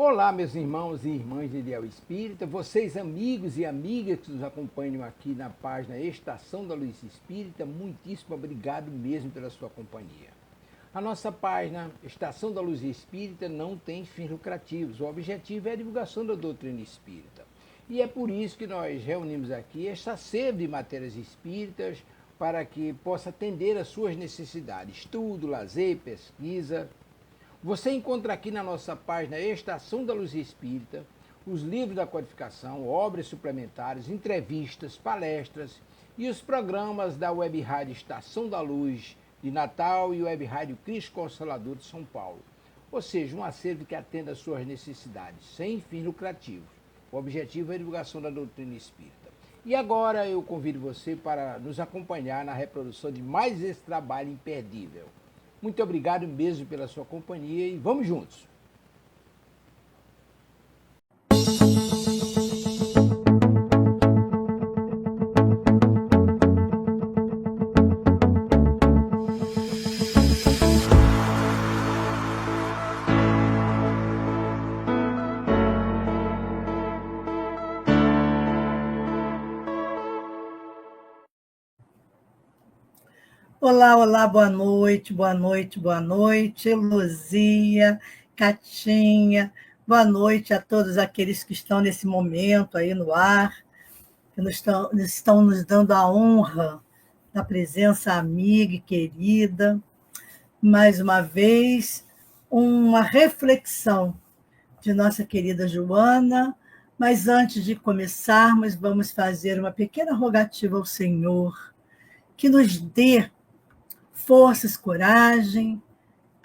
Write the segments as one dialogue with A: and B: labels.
A: Olá, meus irmãos e irmãs de Ideal Espírita, vocês amigos e amigas que nos acompanham aqui na página Estação da Luz Espírita, muitíssimo obrigado mesmo pela sua companhia. A nossa página Estação da Luz Espírita não tem fins lucrativos, o objetivo é a divulgação da doutrina espírita. E é por isso que nós reunimos aqui esta sede de matérias espíritas para que possa atender às suas necessidades, estudo, lazer, pesquisa. Você encontra aqui na nossa página Estação da Luz Espírita os livros da codificação, obras suplementares, entrevistas, palestras e os programas da Web Rádio Estação da Luz de Natal e Web Rádio Cristo Consolador de São Paulo. Ou seja, um acervo que atenda às suas necessidades, sem fins lucrativos. O objetivo é a divulgação da doutrina espírita. E agora eu convido você para nos acompanhar na reprodução de mais esse trabalho imperdível. Muito obrigado mesmo pela sua companhia e vamos juntos!
B: Olá, olá, boa noite, boa noite, boa noite, Luzia, Catinha, boa noite a todos aqueles que estão nesse momento aí no ar, que estão nos dando a honra da presença amiga e querida. Mais uma vez, uma reflexão de nossa querida Joana, mas antes de começarmos, vamos fazer uma pequena rogativa ao Senhor, que nos dê forças, coragem,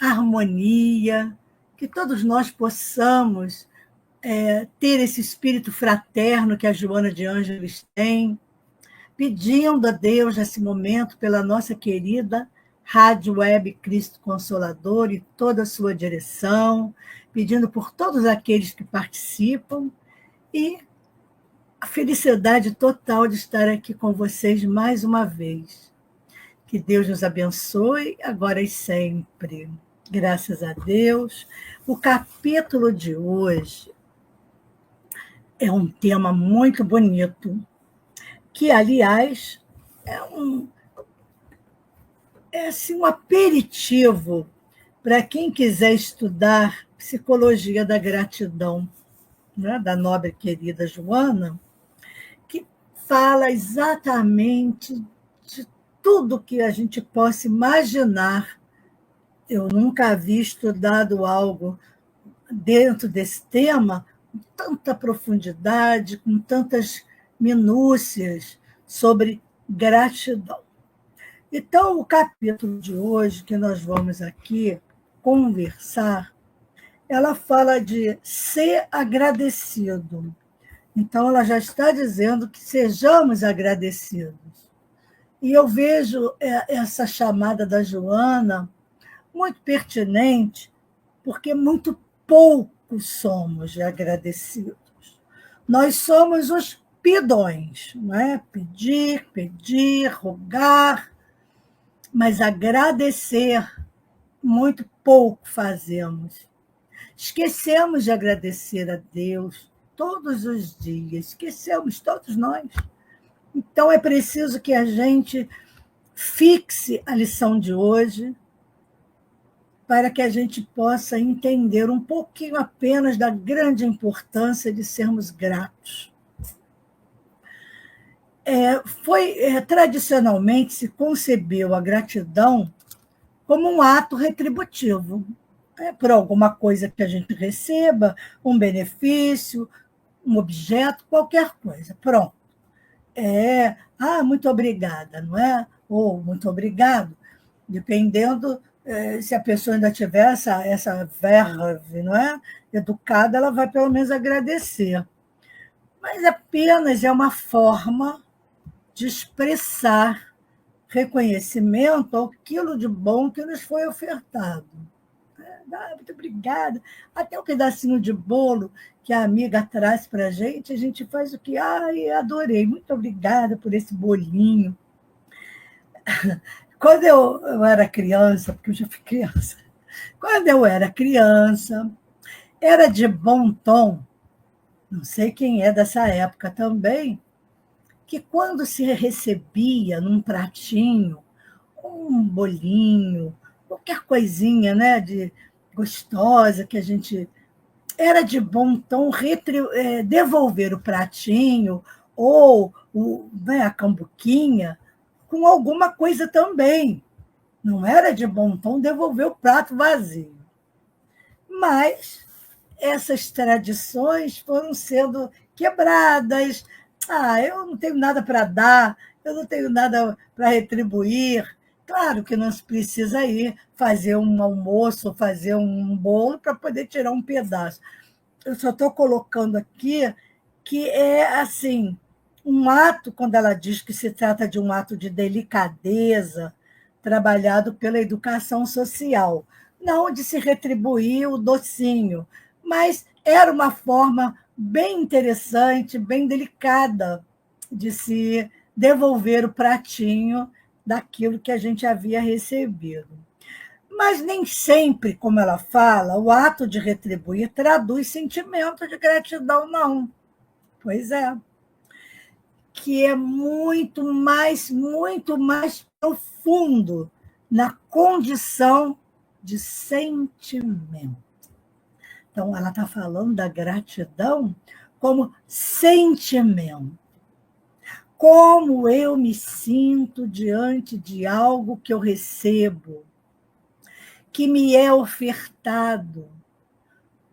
B: harmonia, que todos nós possamos ter esse espírito fraterno que a Joana de Ângeles tem, pedindo a Deus nesse momento pela nossa querida Rádio Web Cristo Consolador e toda a sua direção, pedindo por todos aqueles que participam e a felicidade total de estar aqui com vocês mais uma vez. Que Deus nos abençoe, agora e sempre. Graças a Deus. O capítulo de hoje é um tema muito bonito, que, aliás, é assim, um aperitivo para quem quiser estudar psicologia da gratidão, né, da nobre querida Joana, que fala exatamente de tudo que a gente possa imaginar. Eu nunca havia estudado algo dentro desse tema com tanta profundidade, com tantas minúcias sobre gratidão. Então, o capítulo de hoje, que nós vamos aqui conversar, ela fala de ser agradecido. Então, ela já está dizendo que sejamos agradecidos. E eu vejo essa chamada da Joana muito pertinente, porque muito poucos somos agradecidos. Nós somos os pidões, não é? Pedir, rogar, mas agradecer, muito pouco fazemos. Esquecemos de agradecer a Deus todos os dias, esquecemos todos nós. Então, é preciso que a gente fixe a lição de hoje para que a gente possa entender um pouquinho apenas da grande importância de sermos gratos. Tradicionalmente, se concebeu a gratidão como um ato retributivo, por alguma coisa que a gente receba, um benefício, um objeto, qualquer coisa. Pronto. Muito obrigada, não é? Ou muito obrigado, dependendo se a pessoa ainda tiver essa verve, não é? Educada, ela vai pelo menos agradecer. Mas apenas é uma forma de expressar reconhecimento àquilo de bom que nos foi ofertado. Muito obrigada. Até um pedacinho de bolo que a amiga traz para a gente faz o que? Adorei, muito obrigada por esse bolinho. Quando eu era criança, porque eu já fui criança, quando eu era criança, era de bom tom, não sei quem é dessa época também, que quando se recebia num pratinho um bolinho, qualquer coisinha, né, de gostosa que a gente era de bom tom devolver o pratinho ou né, a cambuquinha com alguma coisa também. Não era de bom tom devolver o prato vazio. Mas essas tradições foram sendo quebradas. Ah, eu não tenho nada para dar, eu não tenho nada para retribuir. Claro que não se precisa ir fazer um almoço, fazer um bolo para poder tirar um pedaço. Eu só estou colocando aqui que é assim um ato, quando ela diz que se trata de um ato de delicadeza, trabalhado pela educação social, não de se retribuir o docinho, mas era uma forma bem interessante, bem delicada de se devolver o pratinho daquilo que a gente havia recebido. Mas nem sempre, como ela fala, o ato de retribuir traduz sentimento de gratidão, não. Pois é, que é muito mais profundo na condição de sentimento. Então, ela está falando da gratidão como sentimento. Como eu me sinto diante de algo que eu recebo, que me é ofertado.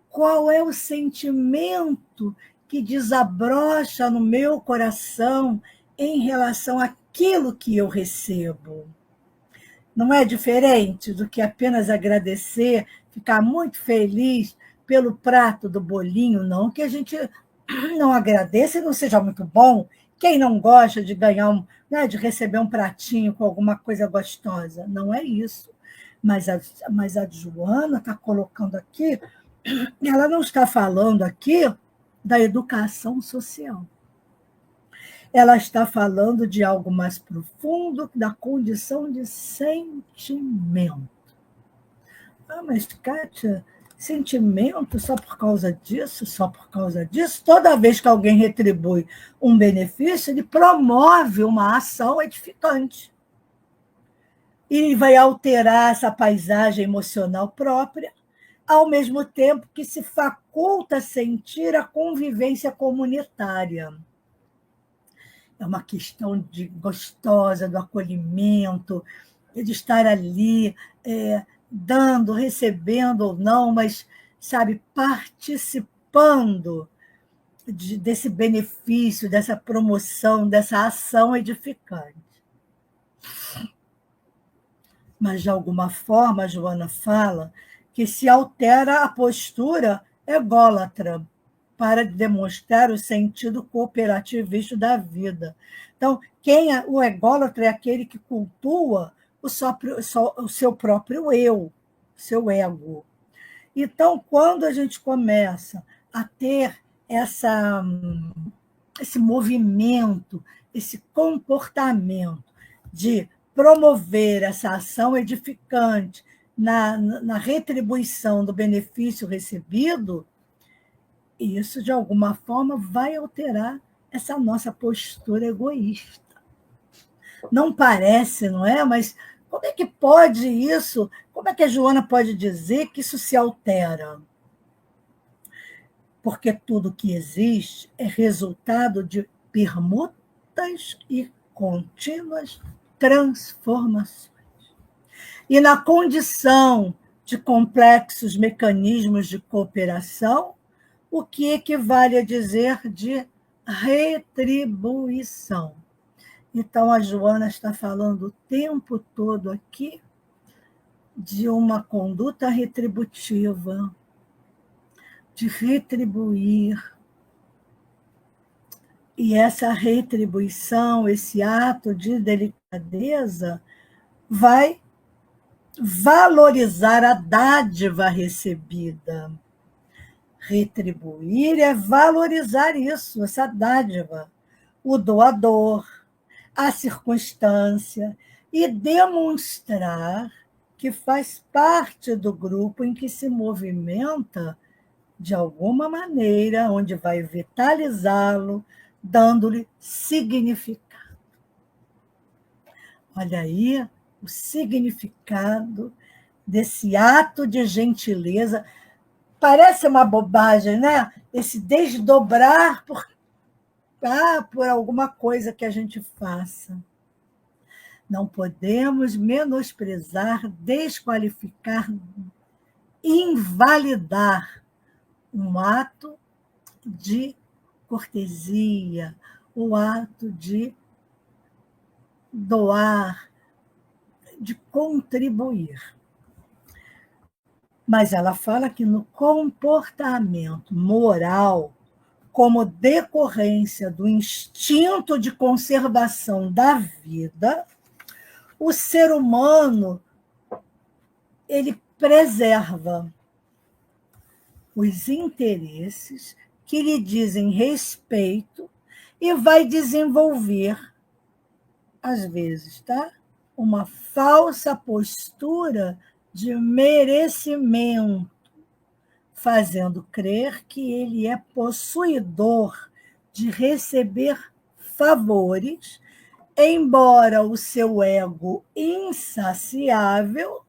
B: Qual é o sentimento que desabrocha no meu coração em relação àquilo que eu recebo? Não é diferente do que apenas agradecer, ficar muito feliz pelo prato do bolinho, não que a gente não agradeça e não seja muito bom. Quem não gosta de ganhar né, de receber um pratinho com alguma coisa gostosa? Não é isso. Mas a Joana está colocando aqui, ela não está falando aqui da educação social. Ela está falando de algo mais profundo, da condição de sentimento. Ah, mas, Kátia, sentimento só por causa disso, só por causa disso? Toda vez que alguém retribui um benefício, ele promove uma ação edificante. E vai alterar essa paisagem emocional própria, ao mesmo tempo que se faculta sentir a convivência comunitária. É uma questão de gostosa, do acolhimento, de estar ali, dando, recebendo ou não, mas, sabe, participando desse benefício, dessa promoção, dessa ação edificante. Mas, de alguma forma, a Joana fala que se altera a postura ególatra para demonstrar o sentido cooperativista da vida. Então, o ególatra é aquele que cultua o seu próprio eu, seu ego. Então, quando a gente começa a ter esse movimento, esse comportamento de promover essa ação edificante na retribuição do benefício recebido, isso, de alguma forma, vai alterar essa nossa postura egoísta. Não parece, não é? Mas como é que pode isso? Como é que a Joana pode dizer que isso se altera? Porque tudo que existe é resultado de permutas e contínuas transformações. E na condição de complexos mecanismos de cooperação, o que equivale a dizer de retribuição. Então, a Joana está falando o tempo todo aqui de uma conduta retributiva, de retribuir. E essa retribuição, esse ato de delicadeza, vai valorizar a dádiva recebida. Retribuir é valorizar isso, essa dádiva, o doador, a circunstância, e demonstrar que faz parte do grupo em que se movimenta de alguma maneira, onde vai vitalizá-lo, dando-lhe significado. Olha aí o significado desse ato de gentileza. Parece uma bobagem, né? Esse desdobrar por alguma coisa que a gente faça. Não podemos menosprezar, desqualificar, invalidar um ato de cortesia, o ato de doar, de contribuir. Mas ela fala que no comportamento moral, como decorrência do instinto de conservação da vida, o ser humano ele preserva os interesses que lhe dizem respeito e vai desenvolver, às vezes, tá? Uma falsa postura de merecimento, fazendo crer que ele é possuidor de receber favores, embora o seu ego insaciável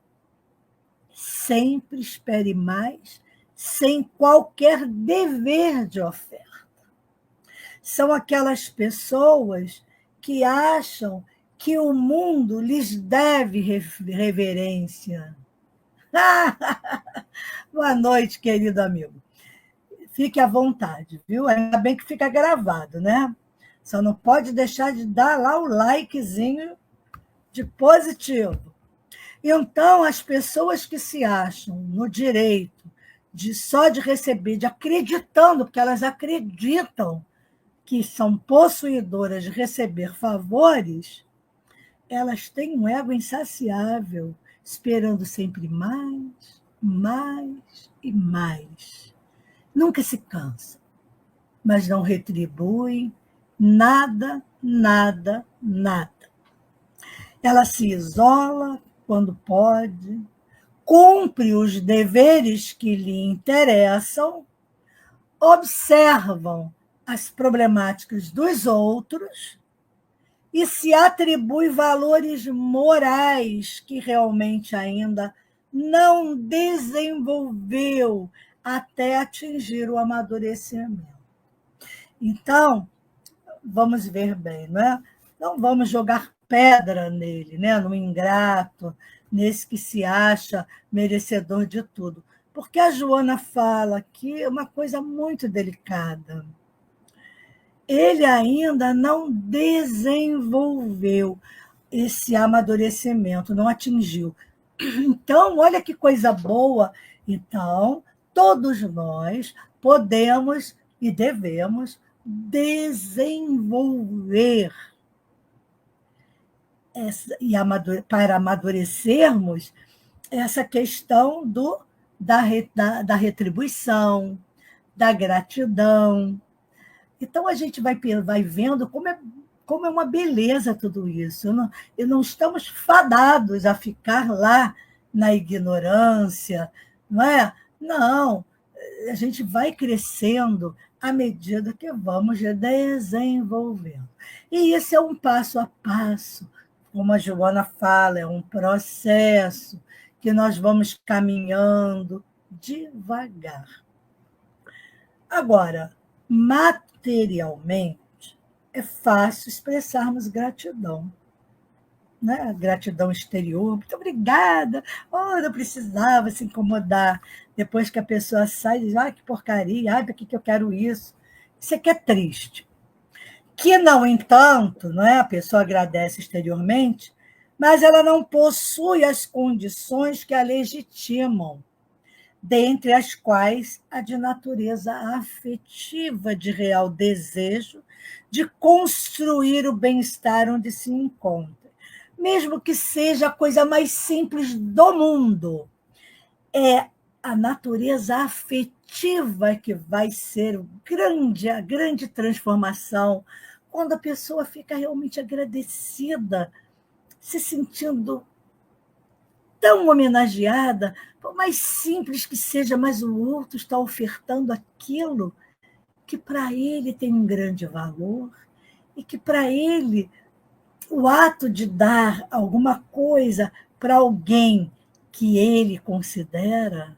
B: sempre espere mais, sem qualquer dever de oferta. São aquelas pessoas que acham que o mundo lhes deve reverência. Boa noite, querido amigo. Fique à vontade, viu? Ainda bem que fica gravado, né? Só não pode deixar de dar lá o likezinho de positivo. Então, as pessoas que se acham no direito só de receber, de acreditando, porque elas acreditam que são possuidoras de receber favores, elas têm um ego insaciável, esperando sempre mais, mais e mais. Nunca se cansam, mas não retribuem nada, nada, nada. Ela se isola quando pode, cumpre os deveres que lhe interessam, observam as problemáticas dos outros e se atribui valores morais que realmente ainda não desenvolveu até atingir o amadurecimento. Então, vamos ver bem, não é? Não vamos jogar pedra nele, né? No ingrato, nesse que se acha merecedor de tudo. Porque a Joana fala aqui uma coisa muito delicada. Ele ainda não desenvolveu esse amadurecimento, não atingiu. Então, olha que coisa boa. Então, todos nós podemos e devemos desenvolver para amadurecermos essa questão da retribuição, da gratidão. Então, a gente vai vendo como é uma beleza tudo isso. E não estamos fadados a ficar lá na ignorância, não é? Não, a gente vai crescendo à medida que vamos desenvolvendo. E isso é um passo a passo, como a Joana fala, é um processo que nós vamos caminhando devagar. Agora, materialmente, é fácil expressarmos gratidão. Né? Gratidão exterior, muito obrigada, oh, não precisava se incomodar. Depois que a pessoa sai, diz, que porcaria, para que eu quero isso? Isso aqui é triste. Que, no entanto, não é? A pessoa agradece exteriormente, mas ela não possui as condições que a legitimam, dentre as quais a de natureza afetiva, de real desejo de construir o bem-estar onde se encontra. Mesmo que seja a coisa mais simples do mundo, é a natureza afetiva que vai ser a grande transformação, quando a pessoa fica realmente agradecida, se sentindo tão homenageada, por mais simples que seja, mas o outro está ofertando aquilo que para ele tem um grande valor e que para ele o ato de dar alguma coisa para alguém que ele considera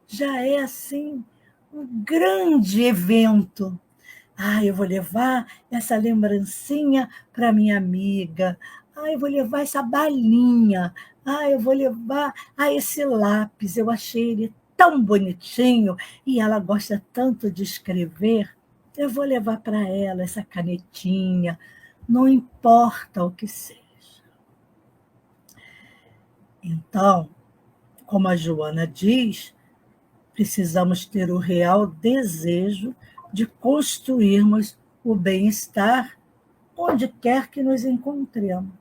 B: já é assim um grande evento. Ah, eu vou levar essa lembrancinha para minha amiga. Ah, eu vou levar essa balinha. Ah, eu vou levar esse lápis. Eu achei ele tão bonitinho e ela gosta tanto de escrever. Eu vou levar para ela essa canetinha. Não importa o que seja. Então, como a Joana diz, precisamos ter o real desejo de construirmos o bem-estar onde quer que nos encontremos.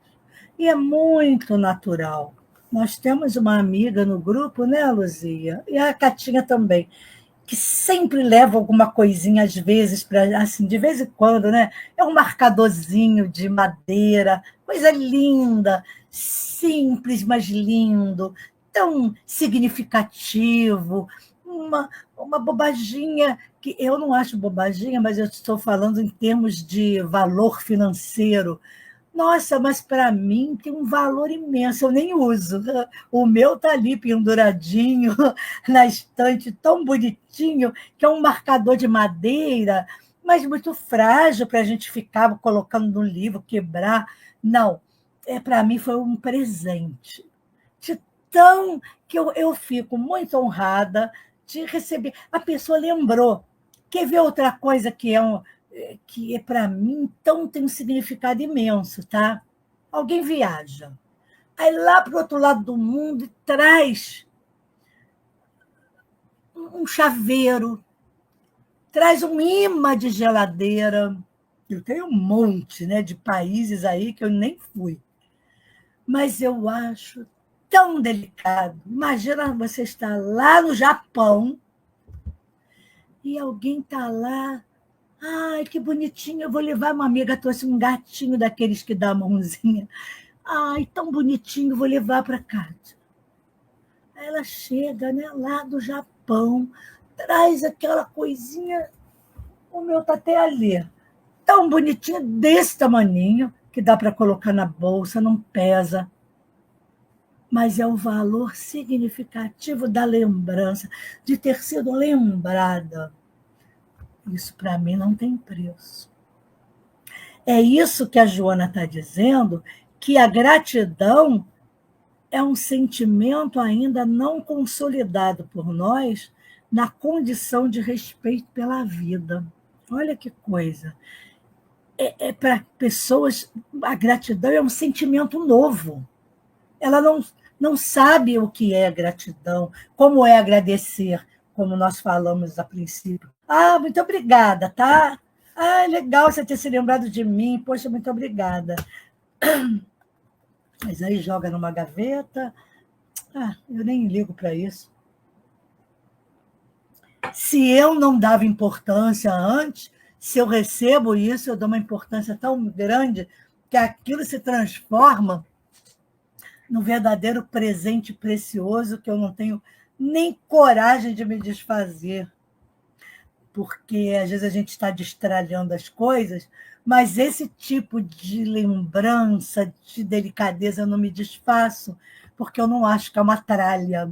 B: E é muito natural. Nós temos uma amiga no grupo, né, Luzia? E a Catinha também, que sempre leva alguma coisinha, às vezes, para assim, de vez em quando, né? É um marcadorzinho de madeira, coisa linda, simples, mas lindo, tão significativo, uma bobaginha que eu não acho bobaginha, mas eu estou falando em termos de valor financeiro. Nossa, mas para mim tem um valor imenso, eu nem uso. O meu está ali penduradinho na estante, tão bonitinho, que é um marcador de madeira, mas muito frágil para a gente ficar colocando no livro, quebrar. Não, para mim foi um presente. De tão que eu fico muito honrada de receber. A pessoa lembrou. Quer ver outra coisa que para mim então tem um significado imenso, tá? Alguém viaja, aí lá para o outro lado do mundo traz um chaveiro, traz um imã de geladeira. Eu tenho um monte, né, de países aí que eu nem fui, mas eu acho tão delicado. Imagina você estar lá no Japão e alguém está lá. Ai, que bonitinho, eu vou levar uma amiga, trouxe um gatinho daqueles que dá a mãozinha. Ai, tão bonitinho, vou levar para casa. Aí ela chega, né, lá do Japão, traz aquela coisinha, o meu tá até ali, tão bonitinho, desse tamaninho, que dá para colocar na bolsa, não pesa, mas é o valor significativo da lembrança, de ter sido lembrada. Isso para mim não tem preço. É isso que a Joana está dizendo, que a gratidão é um sentimento ainda não consolidado por nós na condição de respeito pela vida. Olha que coisa. Para pessoas, a gratidão é um sentimento novo. Ela não sabe o que é gratidão, como é agradecer, como nós falamos a princípio. Ah, muito obrigada, tá? Ah, legal você ter se lembrado de mim. Poxa, muito obrigada. Mas aí joga numa gaveta. Ah, eu nem ligo para isso. Se eu não dava importância antes, se eu recebo isso, eu dou uma importância tão grande que aquilo se transforma num verdadeiro presente precioso que eu não tenho nem coragem de me desfazer. Porque às vezes a gente está destralhando as coisas, mas esse tipo de lembrança, de delicadeza, eu não me desfaço, porque eu não acho que é uma tralha.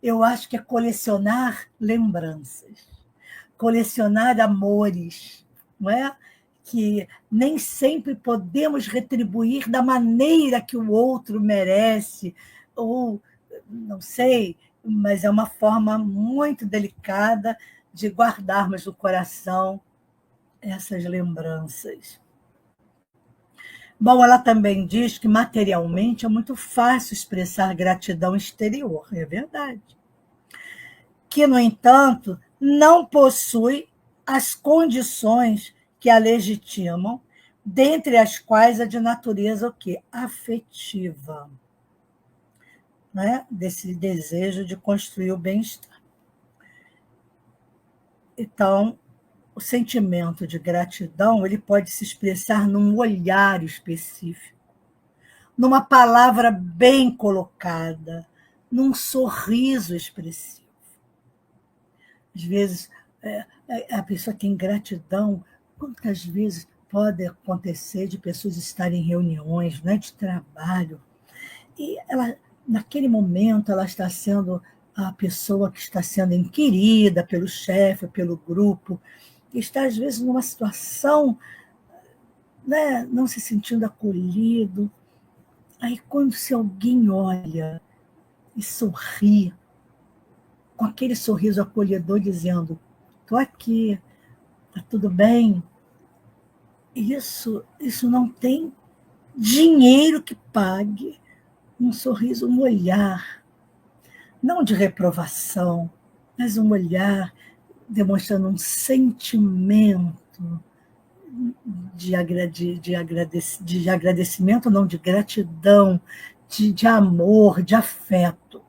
B: Eu acho que é colecionar lembranças, colecionar amores, não é? Que nem sempre podemos retribuir da maneira que o outro merece, ou não sei, mas é uma forma muito delicada de guardarmos no coração essas lembranças. Bom, ela também diz que materialmente é muito fácil expressar gratidão exterior, é verdade. Que, no entanto, não possui as condições que a legitimam, dentre as quais a de natureza o quê? Afetiva, né? Desse desejo de construir o bem-estar. Então, o sentimento de gratidão ele pode se expressar num olhar específico, numa palavra bem colocada, num sorriso expressivo. Às vezes, a pessoa tem gratidão. Quantas vezes pode acontecer de pessoas estarem em reuniões, né, de trabalho, e ela, naquele momento, ela está sendo a pessoa que está sendo inquirida pelo chefe, pelo grupo, e está, às vezes, numa situação, né, não se sentindo acolhido. Aí, quando se alguém olha e sorri, com aquele sorriso acolhedor, dizendo: estou aqui, está tudo bem, isso não tem dinheiro que pague um sorriso, um olhar, não de reprovação, mas um olhar demonstrando um sentimento de agradecimento, não, de gratidão, de amor, de afeto.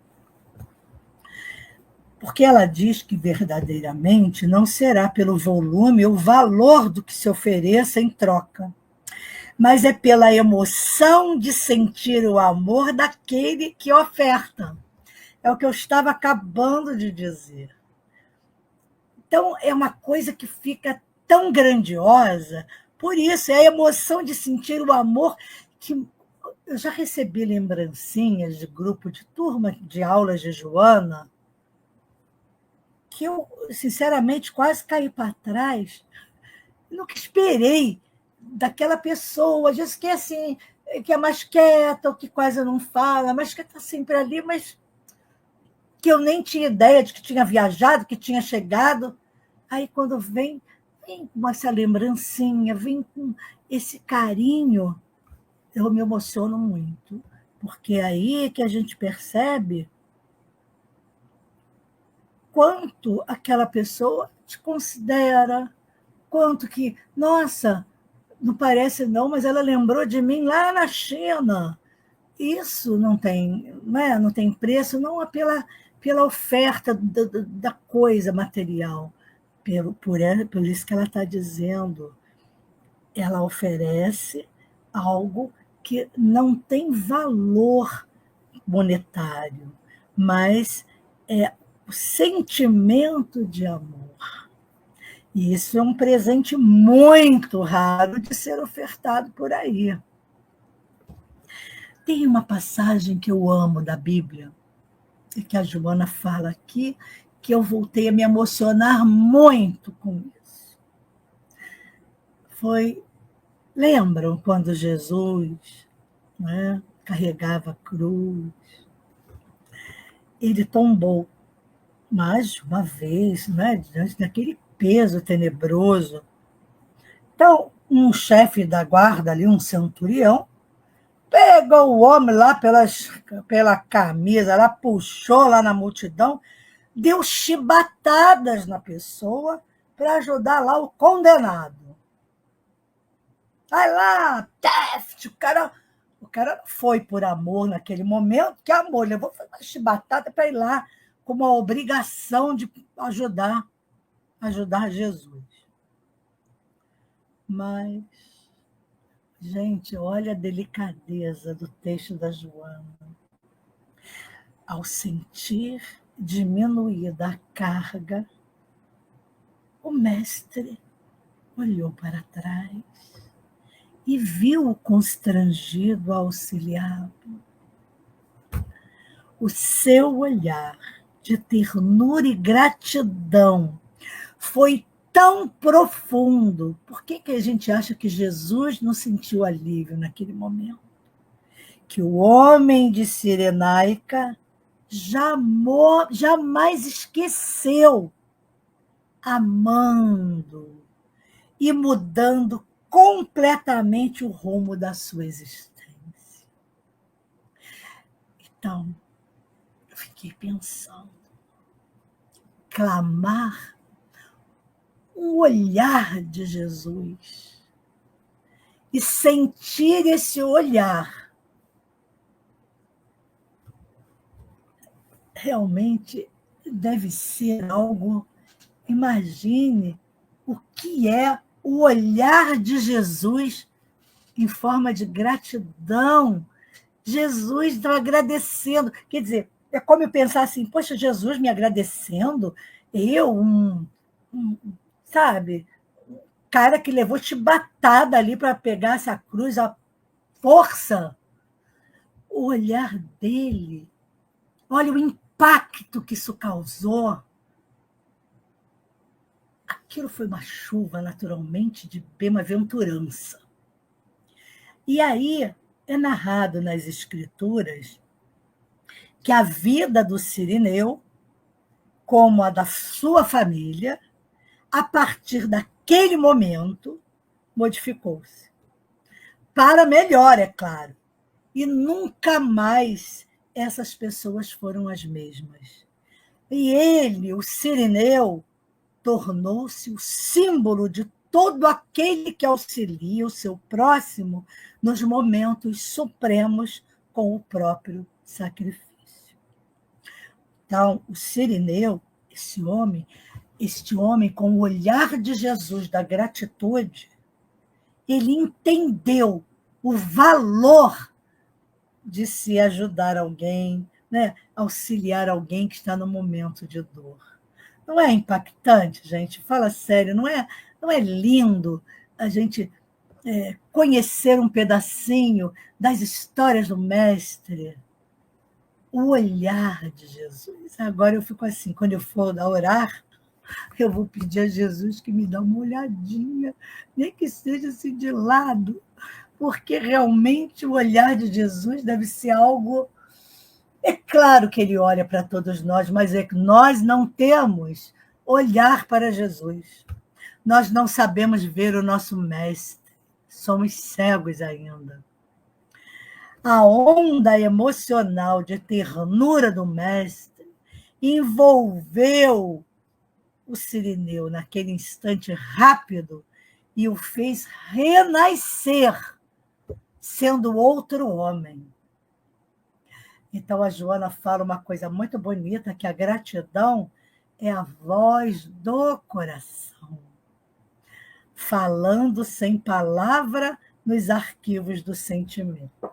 B: Porque ela diz que verdadeiramente não será pelo volume ou valor do que se ofereça em troca, mas é pela emoção de sentir o amor daquele que oferta. É o que eu estava acabando de dizer. Então, é uma coisa que fica tão grandiosa, por isso, é a emoção de sentir o amor, que eu já recebi lembrancinhas de grupo de turma de aulas de Joana, que eu, sinceramente, quase caí para trás. Nunca esperei daquela pessoa, às vezes que é assim, que é mais quieta, ou que quase não fala, mas que está sempre ali, mas que eu nem tinha ideia de que tinha viajado, que tinha chegado. Aí, quando vem com essa lembrancinha, vem com esse carinho, eu me emociono muito, porque é aí que a gente percebe quanto aquela pessoa te considera, quanto que, nossa, não parece não, mas ela lembrou de mim lá na China. Isso não tem, né? Não tem preço, não é pela oferta da coisa material, por isso que ela está dizendo. Ela oferece algo que não tem valor monetário, mas é o sentimento de amor. E isso é um presente muito raro de ser ofertado por aí. Tem uma passagem que eu amo da Bíblia, e que a Joana fala aqui, que eu voltei a me emocionar muito com isso. Lembram quando Jesus, né, carregava a cruz? Ele tombou mais de uma vez, né, diante daquele peso tenebroso. Então, um chefe da guarda ali, um centurião, pegou o homem lá pela camisa, lá, puxou lá na multidão, deu chibatadas na pessoa para ajudar lá o condenado. Vai lá, teste, o cara não foi por amor naquele momento, que amor, levou uma chibatada para ir lá com uma obrigação de ajudar Jesus. Mas, gente, olha a delicadeza do texto da Joana. Ao sentir diminuída a carga, o mestre olhou para trás e viu-o constrangido a auxiliá-lo. O seu olhar de ternura e gratidão foi tão profundo. Por que a gente acha que Jesus não sentiu alívio naquele momento? Que o homem de Cirenaica jamais esqueceu, amando e mudando completamente o rumo da sua existência. Então, eu fiquei pensando, clamar um olhar de Jesus e sentir esse olhar realmente deve ser algo. Imagine o que é o olhar de Jesus em forma de gratidão, Jesus está agradecendo. Quer dizer, é como eu pensar assim, poxa, Jesus me agradecendo, eu, sabe, cara que levou chibatada ali para pegar essa cruz, a força, o olhar dele, olha o impacto que isso causou. Aquilo foi uma chuva, naturalmente, de bem-aventurança. E aí é narrado nas Escrituras que a vida do Cirineu, como a da sua família, a partir daquele momento, modificou-se. Para melhor, é claro. E nunca mais essas pessoas foram as mesmas. E ele, o Cirineu, tornou-se o símbolo de todo aquele que auxilia o seu próximo nos momentos supremos com o próprio sacrifício. Então, o Cirineu, este homem com o olhar de Jesus da gratitude, ele entendeu o valor de se ajudar alguém, né? Auxiliar alguém que está no momento de dor. Não é impactante, gente? Fala sério, não é lindo a gente conhecer um pedacinho das histórias do Mestre? O olhar de Jesus. Agora eu fico assim, quando eu for orar, eu vou pedir a Jesus que me dê uma olhadinha, nem que seja assim de lado, porque realmente o olhar de Jesus deve ser algo. É claro que ele olha para todos nós, mas é que nós não temos olhar para Jesus. Nós não sabemos ver o nosso Mestre, somos cegos ainda. A onda emocional de ternura do Mestre envolveu o Cirineu naquele instante rápido e o fez renascer, sendo outro homem. Então, a Joana fala uma coisa muito bonita, que a gratidão é a voz do coração, falando sem palavra nos arquivos do sentimento.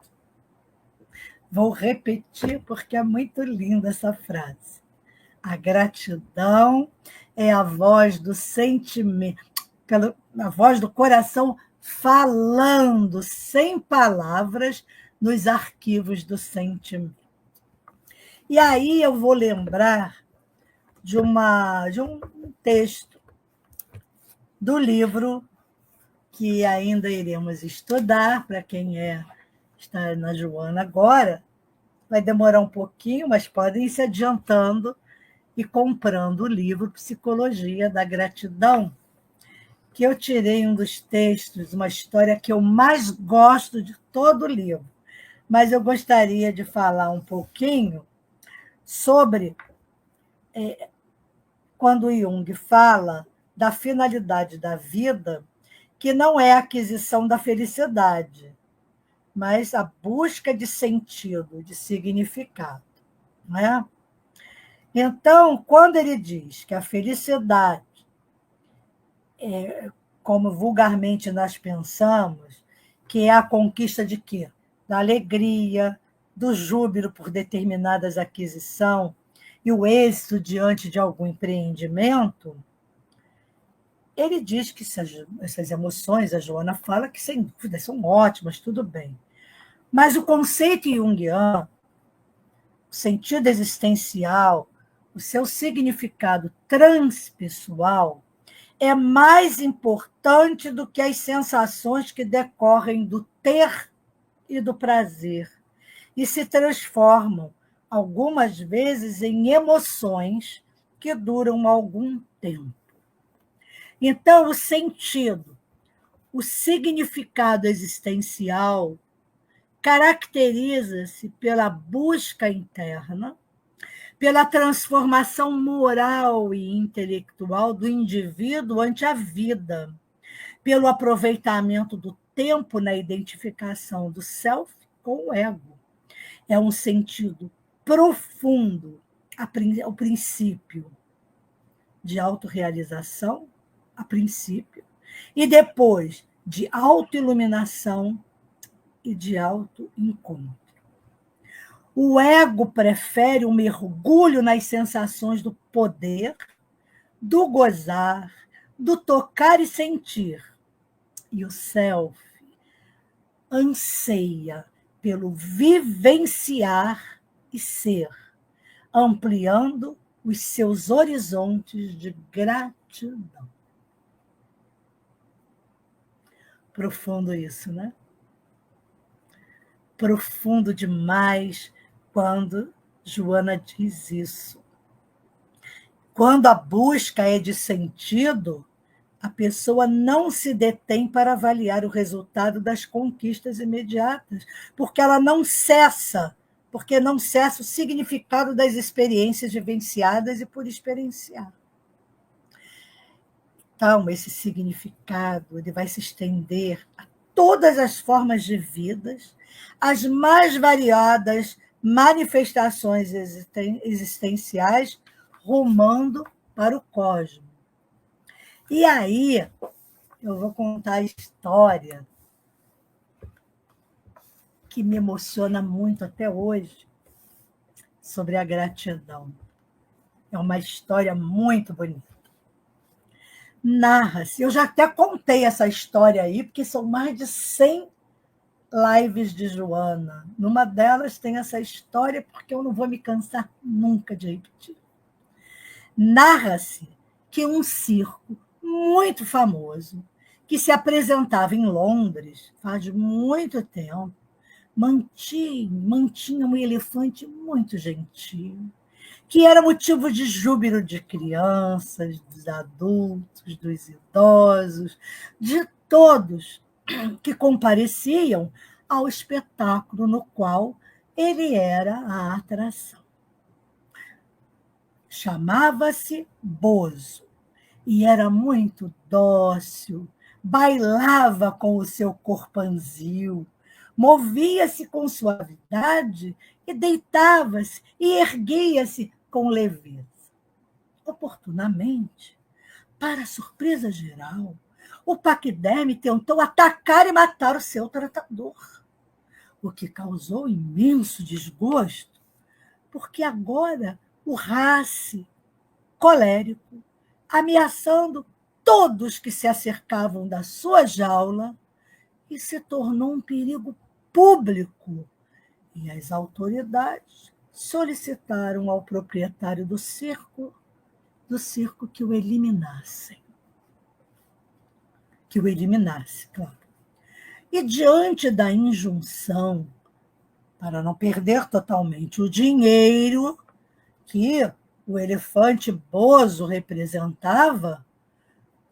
B: Vou repetir porque é muito linda essa frase. A gratidão é a voz do sentimento, a voz do coração falando sem palavras nos arquivos do sentimento. E aí eu vou lembrar de um texto do livro que ainda iremos estudar, para quem está na Joana agora, vai demorar um pouquinho, mas podem ir se adiantando e comprando o livro Psicologia da Gratidão, que eu tirei um dos textos, uma história que eu mais gosto de todo o livro, mas eu gostaria de falar um pouquinho sobre quando Jung fala da finalidade da vida, que não é a aquisição da felicidade, mas a busca de sentido, de significado. Não é? Então, quando ele diz que a felicidade, como vulgarmente nós pensamos, que é a conquista de quê? Da alegria, do júbilo por determinadas aquisições e o êxito diante de algum empreendimento, ele diz que essas emoções, a Joana fala que, sem dúvida, são ótimas, tudo bem. Mas o conceito junguiano, o sentido existencial, o seu significado transpessoal, é mais importante do que as sensações que decorrem do ter e do prazer, e se transformam, algumas vezes, em emoções que duram algum tempo. Então, o sentido, o significado existencial caracteriza-se pela busca interna, pela transformação moral e intelectual do indivíduo ante a vida, pelo aproveitamento do tempo na identificação do self com o ego. É um sentido profundo, o princípio de autorrealização, a princípio, e depois de autoiluminação e de autoencontro. O ego prefere um mergulho nas sensações do poder, do gozar, do tocar e sentir. E o self anseia pelo vivenciar e ser, ampliando os seus horizontes de gratidão. Profundo isso, né? Profundo demais quando Joana diz isso. Quando a busca é de sentido, a pessoa não se detém para avaliar o resultado das conquistas imediatas, porque não cessa o significado das experiências vivenciadas e por experienciar. Então, esse significado ele vai se estender a todas as formas de vidas, as mais variadas manifestações existenciais, rumando para o cosmos. E aí, eu vou contar a história que me emociona muito até hoje sobre a gratidão. É uma história muito bonita. Narra-se, eu já até contei essa história aí, porque são mais de 100 lives de Joana. Numa delas tem essa história, porque eu não vou me cansar nunca de repetir. Narra-se que um circo muito famoso, que se apresentava em Londres faz muito tempo, mantinha um elefante muito gentil, que era motivo de júbilo de crianças, dos adultos, dos idosos, de todos que compareciam ao espetáculo no qual ele era a atração. Chamava-se Bozo e era muito dócil, bailava com o seu corpanzil, movia-se com suavidade e deitava-se e erguia-se com leveza. Oportunamente, para surpresa geral, o paquiderme tentou atacar e matar o seu tratador, o que causou imenso desgosto, porque agora o race colérico, ameaçando todos que se acercavam da sua jaula, e se tornou um perigo público. E as autoridades solicitaram ao proprietário do circo que o eliminasse, claro. E diante da injunção, para não perder totalmente o dinheiro que o elefante Bozo representava,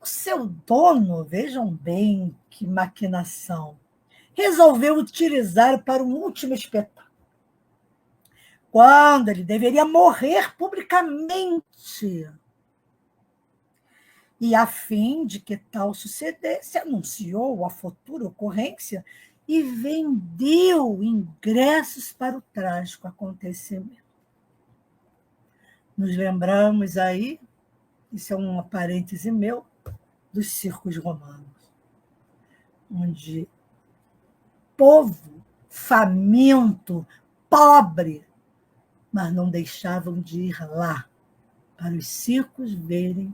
B: o seu dono, vejam bem que maquinação, resolveu utilizar para um último espetáculo, quando ele deveria morrer publicamente. E, a fim de que tal sucedesse, anunciou a futura ocorrência e vendeu ingressos para o trágico acontecimento. Nos lembramos aí, isso é um parêntese meu, dos circos romanos, onde povo faminto, pobre, mas não deixavam de ir lá para os circos verem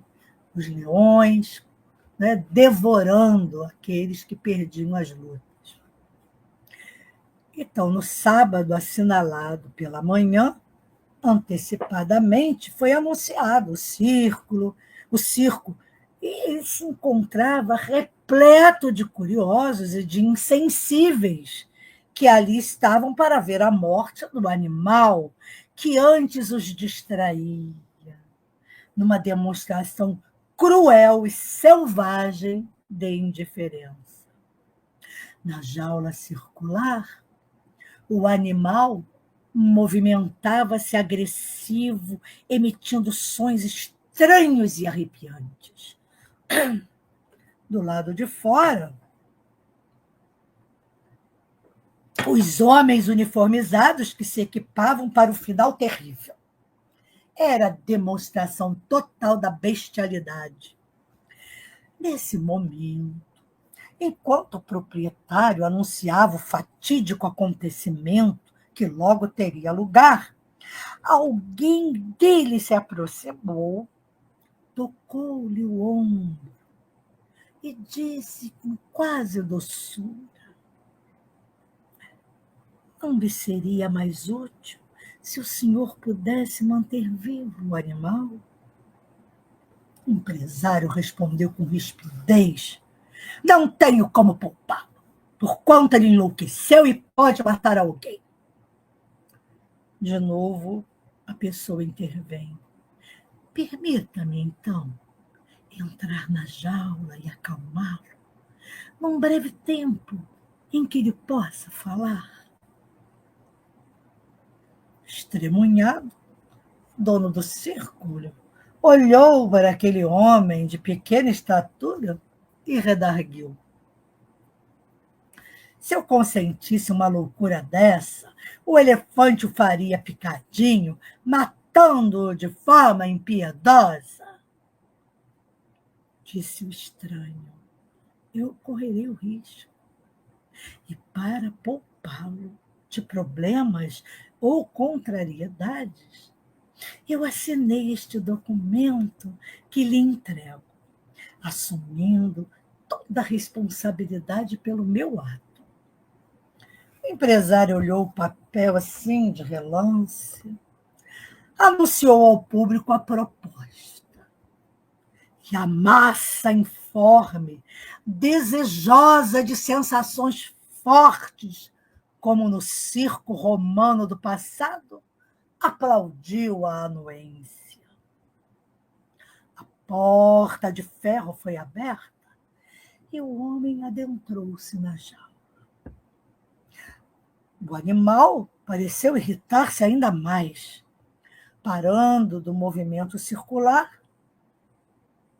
B: os leões, né, devorando aqueles que perdiam as lutas. Então, no sábado assinalado pela manhã, antecipadamente, foi anunciado o circo, e ele se encontrava repleto de curiosos e de insensíveis que ali estavam para ver a morte do animal que antes os distraía, numa demonstração cruel e selvagem de indiferença. Na jaula circular, o animal movimentava-se agressivo, emitindo sons estranhos e arrepiantes. Do lado de fora, os homens uniformizados que se equipavam para o final terrível. Era a demonstração total da bestialidade. Nesse momento, enquanto o proprietário anunciava o fatídico acontecimento que logo teria lugar, alguém dele se aproximou, tocou-lhe o ombro e disse com quase doçura: não lhe seria mais útil se o senhor pudesse manter vivo o animal? O empresário respondeu com rispidez: não tenho como poupá-lo, porquanto ele enlouqueceu e pode matar alguém. De novo, a pessoa intervém: permita-me, então, entrar na jaula e acalmá-lo, num breve tempo em que ele possa falar. Estremunhado, dono do círculo olhou para aquele homem de pequena estatura e redarguiu: se eu consentisse uma loucura dessa, o elefante o faria picadinho, matando-o de forma impiedosa. Disse o estranho: eu correrei o risco. E para poupá-lo de problemas ou contrariedades, eu assinei este documento que lhe entrego, assumindo toda a responsabilidade pelo meu ato. O empresário olhou o papel assim de relance, anunciou ao público a proposta. E a massa informe, desejosa de sensações fortes, como no circo romano do passado, aplaudiu a anuência. A porta de ferro foi aberta e o homem adentrou-se na jaula. O animal pareceu irritar-se ainda mais, parando do movimento circular,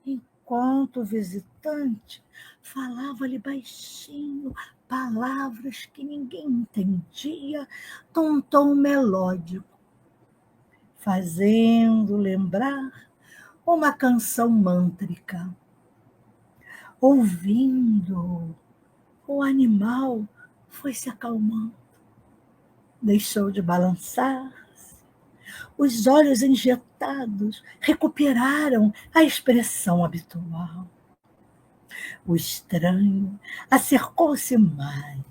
B: enquanto o visitante falava-lhe baixinho palavras que ninguém entendia, num tom melódico, fazendo lembrar uma canção mântrica. Ouvindo, o animal foi se acalmando, deixou de balançar-se, os olhos injetados recuperaram a expressão habitual. O estranho acercou-se mais,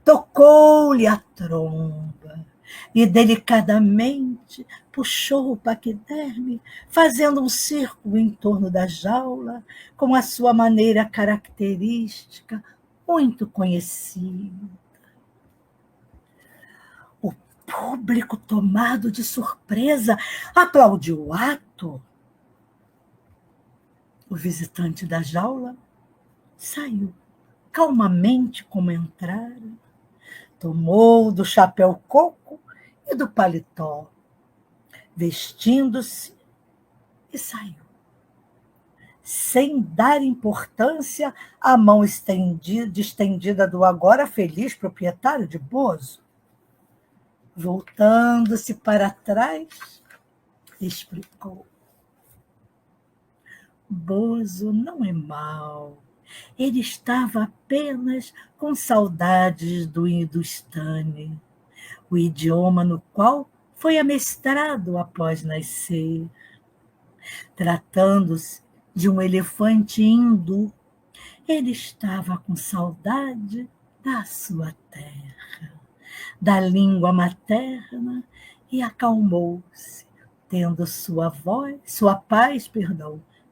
B: tocou-lhe a tromba e delicadamente puxou o paquiderme, fazendo um círculo em torno da jaula, com a sua maneira característica, muito conhecida. O público, tomado de surpresa, aplaudiu o ato. O visitante da jaula saiu calmamente como entrara, tomou do chapéu coco e do paletó, vestindo-se e saiu, sem dar importância à mão estendida do agora feliz proprietário de Bozo. Voltando-se para trás, explicou: Bozo não é mau. Ele estava apenas com saudades do hindustâni, o idioma no qual foi amestrado após nascer. Tratando-se de um elefante hindu, ele estava com saudade da sua terra, da língua materna, e acalmou-se, tendo sua paz,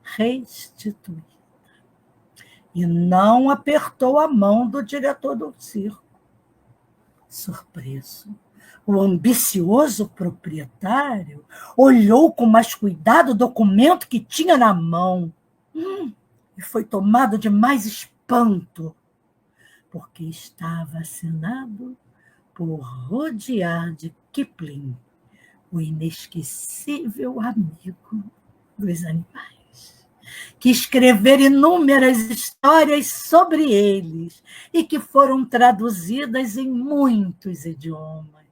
B: restituída. E não apertou a mão do diretor do circo. Surpreso, o ambicioso proprietário olhou com mais cuidado o documento que tinha na mão e foi tomado de mais espanto, porque estava assinado por Rudyard Kipling, o inesquecível amigo dos animais, que escrevera inúmeras histórias sobre eles e que foram traduzidas em muitos idiomas.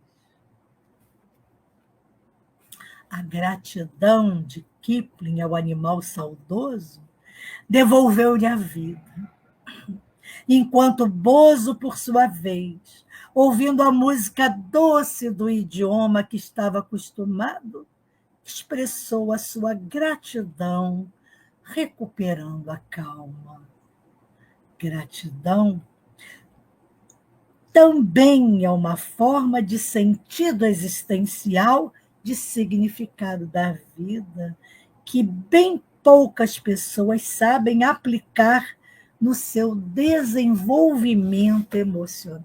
B: A gratidão de Kipling ao animal saudoso devolveu-lhe a vida. enquanto Bozo, por sua vez, ouvindo a música doce do idioma que estava acostumado, expressou a sua gratidão, recuperando a calma. Gratidão também é uma forma de sentido existencial, de significado da vida, que bem poucas pessoas sabem aplicar no seu desenvolvimento emocional.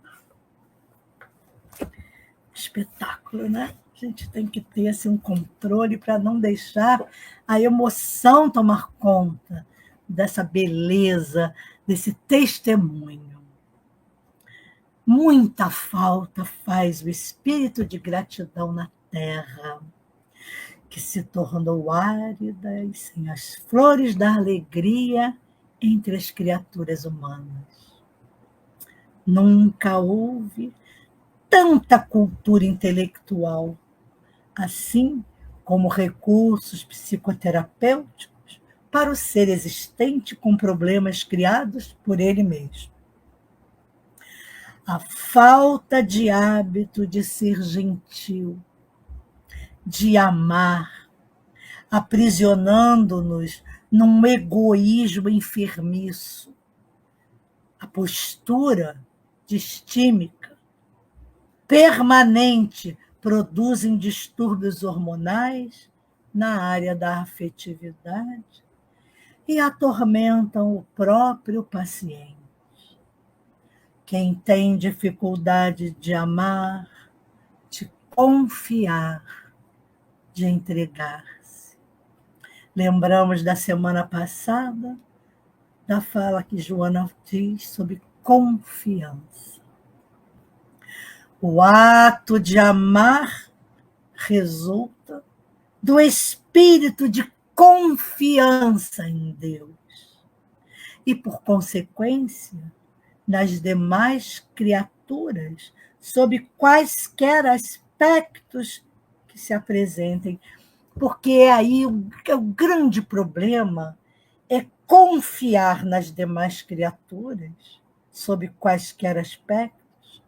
B: Espetáculo, né? A gente tem que ter assim, um controle para não deixar a emoção tomar conta dessa beleza, desse testemunho. Muita falta faz o espírito de gratidão na terra, que se tornou árida e sem as flores da alegria entre as criaturas humanas. Nunca houve tanta cultura intelectual, assim como recursos psicoterapêuticos para o ser existente com problemas criados por ele mesmo. A falta de hábito de ser gentil, de amar, aprisionando-nos num egoísmo enfermiço. A postura distímica, permanente, produzem distúrbios hormonais na área da afetividade e atormentam o próprio paciente. Quem tem dificuldade de amar, de confiar, de entregar-se. Lembramos da semana passada, da fala que Joana diz sobre confiança. O ato de amar resulta do espírito de confiança em Deus e, por consequência, nas demais criaturas, sob quaisquer aspectos que se apresentem. Porque aí o grande problema é confiar nas demais criaturas, sob quaisquer aspectos,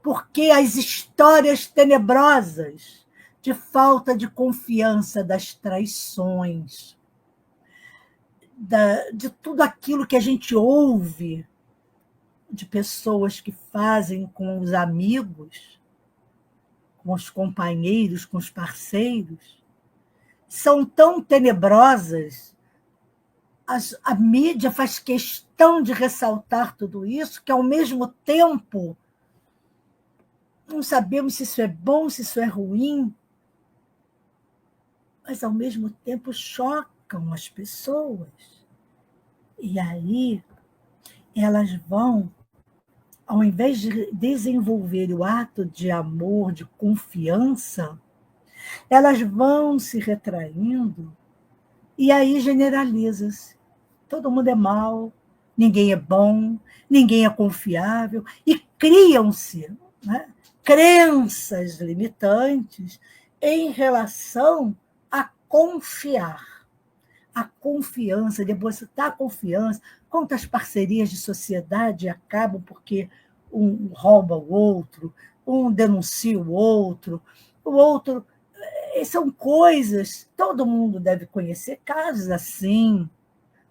B: porque as histórias tenebrosas de falta de confiança, das traições, de tudo aquilo que a gente ouve de pessoas que fazem com os amigos, com os companheiros, com os parceiros, são tão tenebrosas. A mídia faz questão de ressaltar tudo isso, que, ao mesmo tempo, não sabemos se isso é bom, se isso é ruim, mas, ao mesmo tempo, chocam as pessoas. E aí, elas vão, ao invés de desenvolver o ato de amor, de confiança, elas vão se retraindo e aí generaliza-se. Todo mundo é mau, ninguém é bom, ninguém é confiável, e criam-se, né, crenças limitantes em relação a confiar. A confiança, depositar a confiança. Quantas parcerias de sociedade acabam porque um rouba o outro, um denuncia o outro. São coisas, todo mundo deve conhecer casos assim,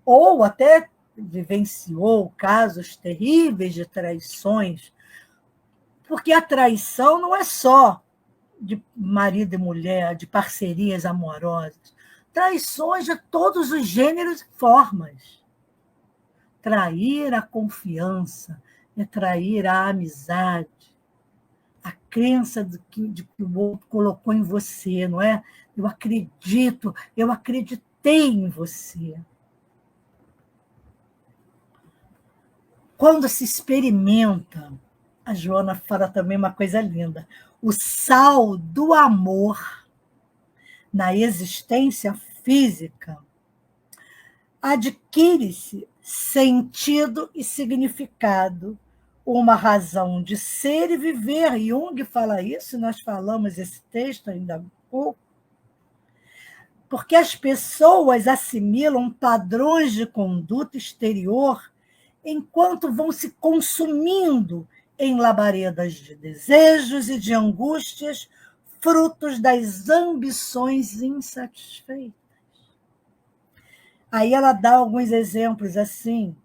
B: ou até vivenciou casos terríveis de traições, porque a traição não é só de marido e mulher, de parcerias amorosas. Traições de todos os gêneros e formas. Trair a confiança é trair a amizade, a crença de que o outro colocou em você, não é? Eu acredito, eu acreditei em você. Quando se experimenta, a Joana fala também uma coisa linda, o sal do amor na existência física, adquire-se sentido e significado, uma razão de ser e viver. Jung fala isso, nós falamos esse texto ainda há pouco, porque as pessoas assimilam padrões de conduta exterior enquanto vão se consumindo em labaredas de desejos e de angústias, frutos das ambições insatisfeitas. Aí ela dá alguns exemplos assim.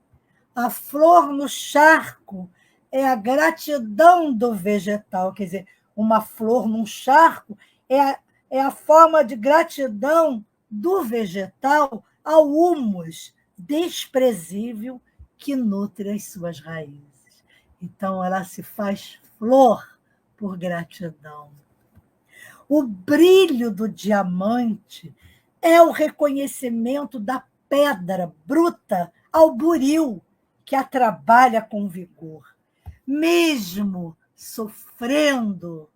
B: A flor no charco é a gratidão do vegetal, quer dizer, uma flor num charco é a forma de gratidão do vegetal ao humus desprezível que nutre as suas raízes. Então, ela se faz flor por gratidão. O brilho do diamante é o reconhecimento da pedra bruta ao buril, que a trabalha com vigor. Mesmo sofrendo,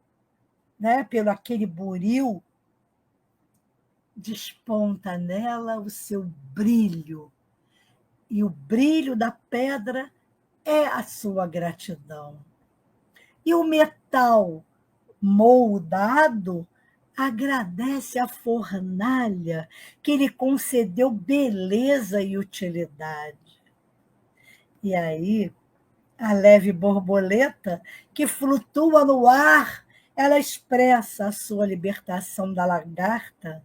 B: né, pelo aquele buril, desponta nela o seu brilho. E o brilho da pedra é a sua gratidão. E o metal moldado agradece a fornalha que lhe concedeu beleza e utilidade. E aí, a leve borboleta que flutua no ar, ela expressa a sua libertação da lagarta,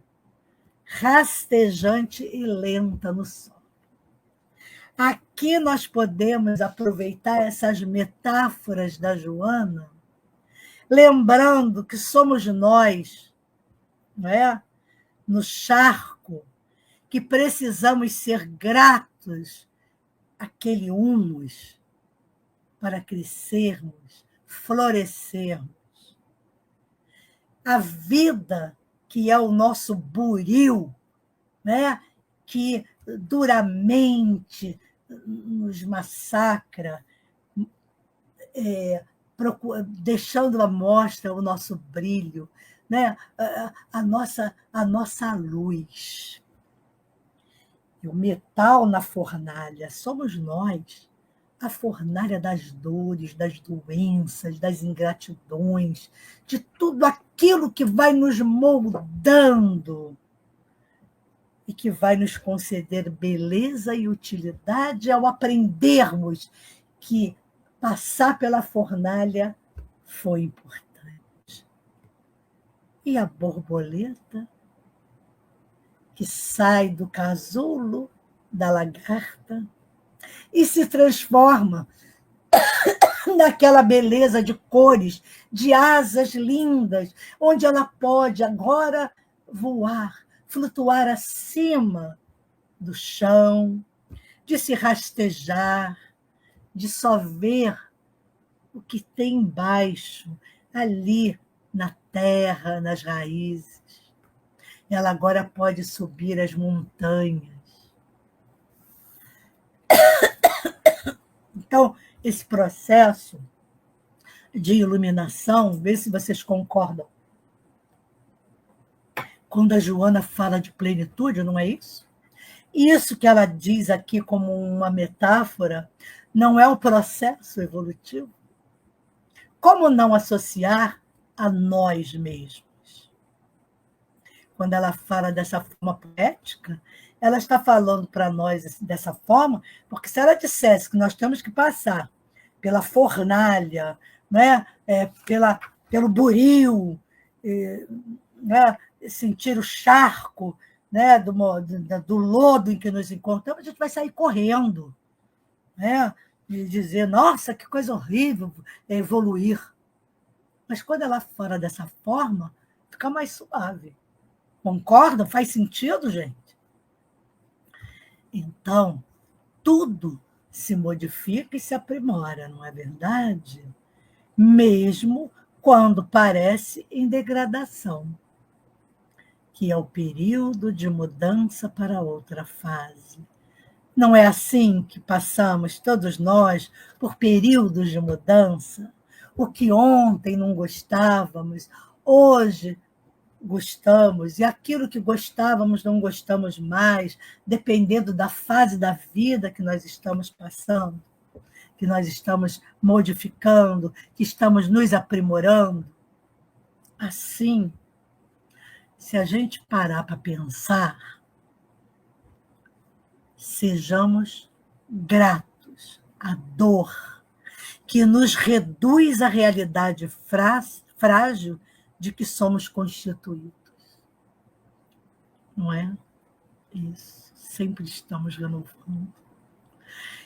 B: rastejante e lenta no sol. Aqui nós podemos aproveitar essas metáforas da Joana, lembrando que somos nós, não é? No charco, que precisamos ser gratos àquele humus para crescermos, florescermos. A vida, que é o nosso buril, né? Que duramente nos massacra, deixando à mostra o nosso brilho, né? a nossa luz. E o metal na fornalha somos nós, a fornalha das dores, das doenças, das ingratidões, de tudo aquilo que vai nos moldando e que vai nos conceder beleza e utilidade ao aprendermos que passar pela fornalha foi importante. E a borboleta que sai do casulo da lagarta e se transforma naquela beleza de cores, de asas lindas, onde ela pode agora voar, flutuar acima do chão, de se rastejar, de só ver o que tem embaixo, ali na terra, nas raízes. Ela agora pode subir as montanhas. Então, esse processo de iluminação, vê se vocês concordam. Quando a Joana fala de plenitude, não é isso? Isso que ela diz aqui como uma metáfora não é o processo evolutivo? Como não associar a nós mesmos? Quando ela fala dessa forma poética, ela está falando para nós dessa forma, porque se ela dissesse que nós temos que passar pela fornalha, né, pelo buril, né, sentir o charco, né, do lodo em que nos encontramos, a gente vai sair correndo, né, e dizer, nossa, que coisa horrível é evoluir. Mas quando ela fala dessa forma, fica mais suave. Concordam? Faz sentido, gente? Então, tudo se modifica e se aprimora, não é verdade? Mesmo quando parece em degradação, que é o período de mudança para outra fase. Não é assim que passamos, todos nós, por períodos de mudança? O que ontem não gostávamos, hoje gostamos, e aquilo que gostávamos não gostamos mais, dependendo da fase da vida que nós estamos passando, que nós estamos modificando, que estamos nos aprimorando. Assim, se a gente parar para pensar, sejamos gratos a dor, que nos reduz à realidade frágil de que somos constituídos. Não é? Isso. Sempre estamos renovando.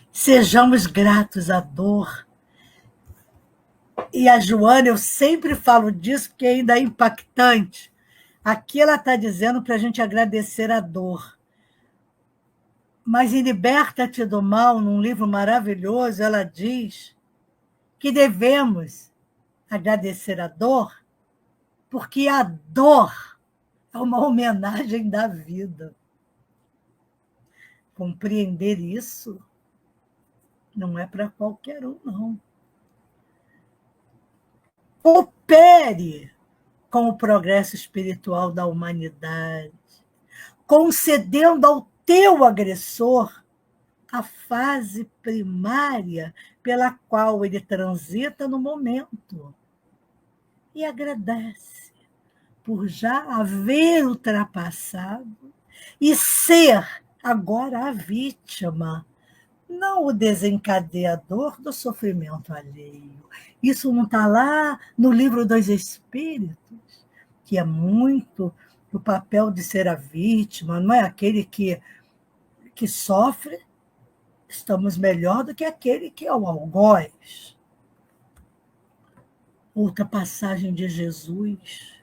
B: Sejamos gratos à dor. E a Joana, eu sempre falo disso, porque ainda é impactante. Aqui ela está dizendo para a gente agradecer a dor. Mas em Liberta-te do Mal, num livro maravilhoso, ela diz que devemos agradecer a dor, porque a dor é uma homenagem da vida. Compreender isso não é para qualquer um, não. Coopere com o progresso espiritual da humanidade, concedendo ao teu agressor a fase primária pela qual ele transita no momento. E agradece por já haver ultrapassado e ser agora a vítima, não o desencadeador do sofrimento alheio. Isso não está lá no livro dos Espíritos, que é muito o papel de ser a vítima, não é aquele que sofre, estamos melhor do que aquele que é o algoz. Outra passagem de Jesus.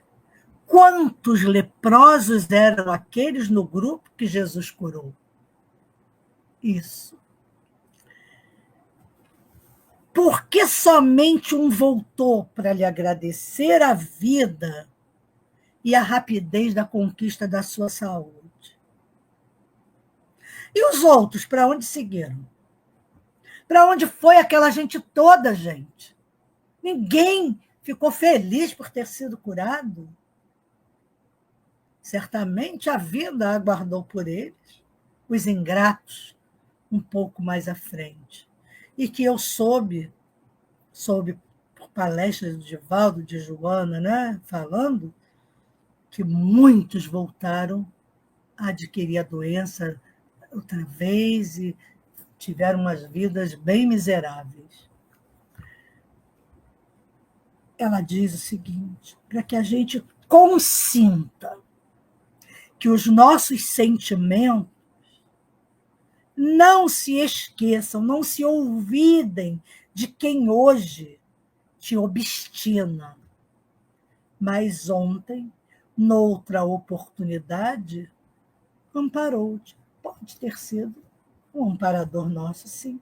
B: Quantos leprosos eram aqueles no grupo que Jesus curou? Isso. Por que somente um voltou para lhe agradecer a vida e a rapidez da conquista da sua saúde? E os outros, para onde seguiram? Para onde foi aquela gente toda, gente? Ninguém ficou feliz por ter sido curado. Certamente a vida aguardou por eles, os ingratos, um pouco mais à frente. E que eu soube por palestras do Divaldo, de Joana, né, falando, que muitos voltaram a adquirir a doença outra vez e tiveram umas vidas bem miseráveis. Ela diz o seguinte, para que a gente consinta que os nossos sentimentos não se esqueçam, não se olvidem de quem hoje te obstina. Mas ontem, noutra oportunidade, amparou-te. Pode ter sido um amparador nosso, sim.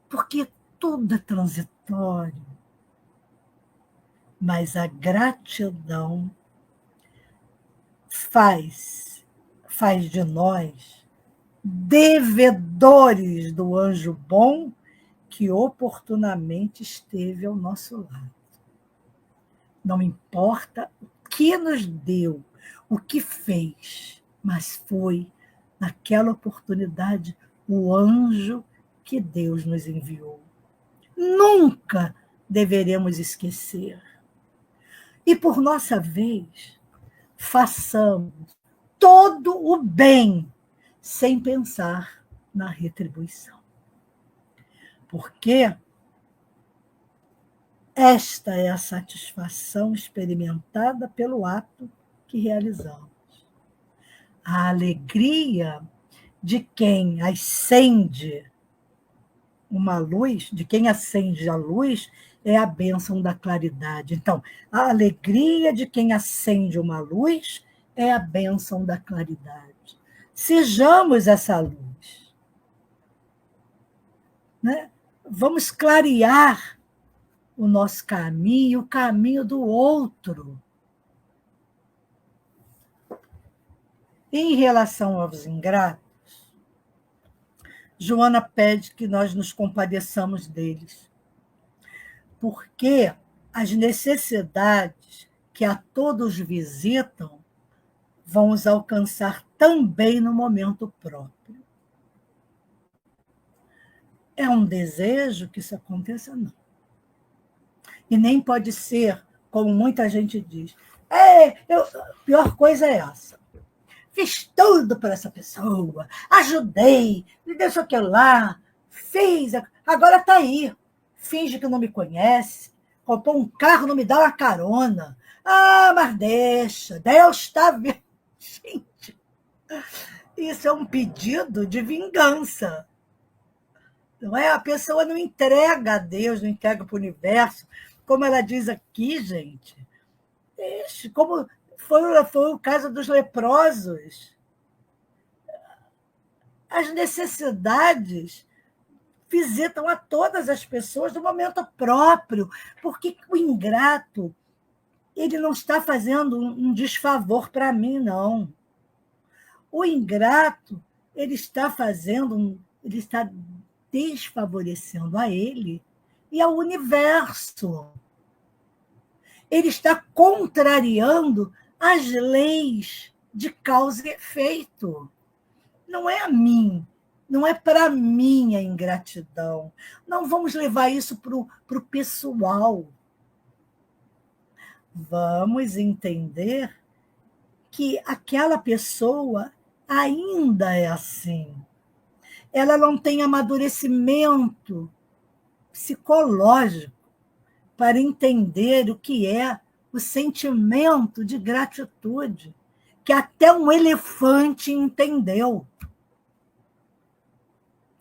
B: Porque tudo é transitório. Mas a gratidão faz de nós devedores do anjo bom que oportunamente esteve ao nosso lado. Não importa o que nos deu, o que fez, mas foi, naquela oportunidade, o anjo que Deus nos enviou. Nunca deveremos esquecer. E, por nossa vez, façamos todo o bem sem pensar na retribuição. Porque esta é a satisfação experimentada pelo ato que realizamos. A alegria de quem acende uma luz, de quem acende a luz, é a bênção da claridade. Então, a alegria de quem acende uma luz é a bênção da claridade. Sejamos essa luz. Né? Vamos clarear o nosso caminho e o caminho do outro. Em relação aos ingratos, Joana pede que nós nos compadeçamos deles, porque as necessidades que a todos visitam vão os alcançar também no momento próprio. É um desejo que isso aconteça? Não. E nem pode ser, como muita gente diz, a pior coisa é essa. Fiz tudo para essa pessoa, ajudei, me deixou aquilo lá, fiz, agora está aí. Finge que não me conhece, comprou um carro, não me dá uma carona. Ah, mas deixa, Deus está vendo. Gente, isso é um pedido de vingança. Não é? A pessoa não entrega a Deus, não entrega para o universo, como ela diz aqui, gente. Ixi, como foi o caso dos leprosos. As necessidades visitam a todas as pessoas no momento próprio, porque o ingrato ele não está fazendo um desfavor para mim, não. O ingrato ele está ele está desfavorecendo a ele e ao universo. Ele está contrariando as leis de causa e efeito. Não é a mim, não é para mim a ingratidão. Não vamos levar isso para o pessoal. Vamos entender que aquela pessoa ainda é assim. Ela não tem amadurecimento psicológico para entender o que é o sentimento de gratitude, que até um elefante entendeu.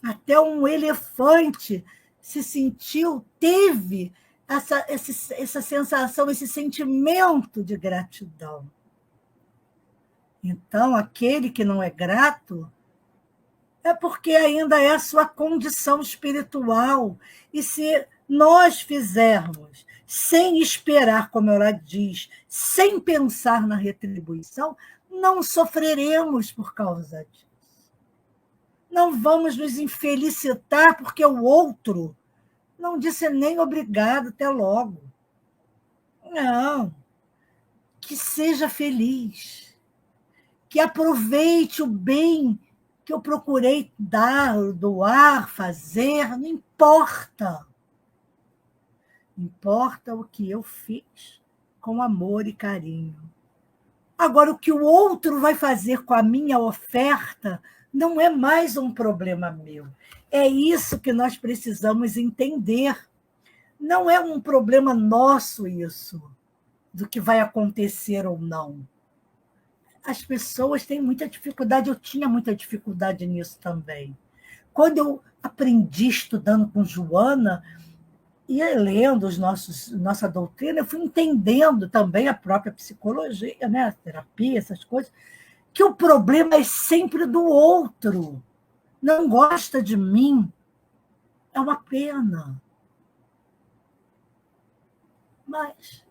B: Até um elefante se sentiu, teve essa sensação, esse sentimento de gratidão. Então, aquele que não é grato é porque ainda é a sua condição espiritual. E se nós fizermos sem esperar, como ela diz, sem pensar na retribuição, não sofreremos por causa disso. Não vamos nos infelicitar porque o outro não disse nem obrigado, até logo. Não. Que seja feliz. Que aproveite o bem que eu procurei dar, doar, fazer, não importa. Importa o que eu fiz com amor e carinho. Agora, o que o outro vai fazer com a minha oferta não é mais um problema meu. É isso que nós precisamos entender. Não é um problema nosso isso, do que vai acontecer ou não. As pessoas têm muita dificuldade, eu tinha muita dificuldade nisso também. Quando eu aprendi estudando com Joana, e lendo nossa doutrina, eu fui entendendo também a própria psicologia, né? A terapia, essas coisas, que o problema é sempre do outro. Não gosta de mim, é uma pena. Mas,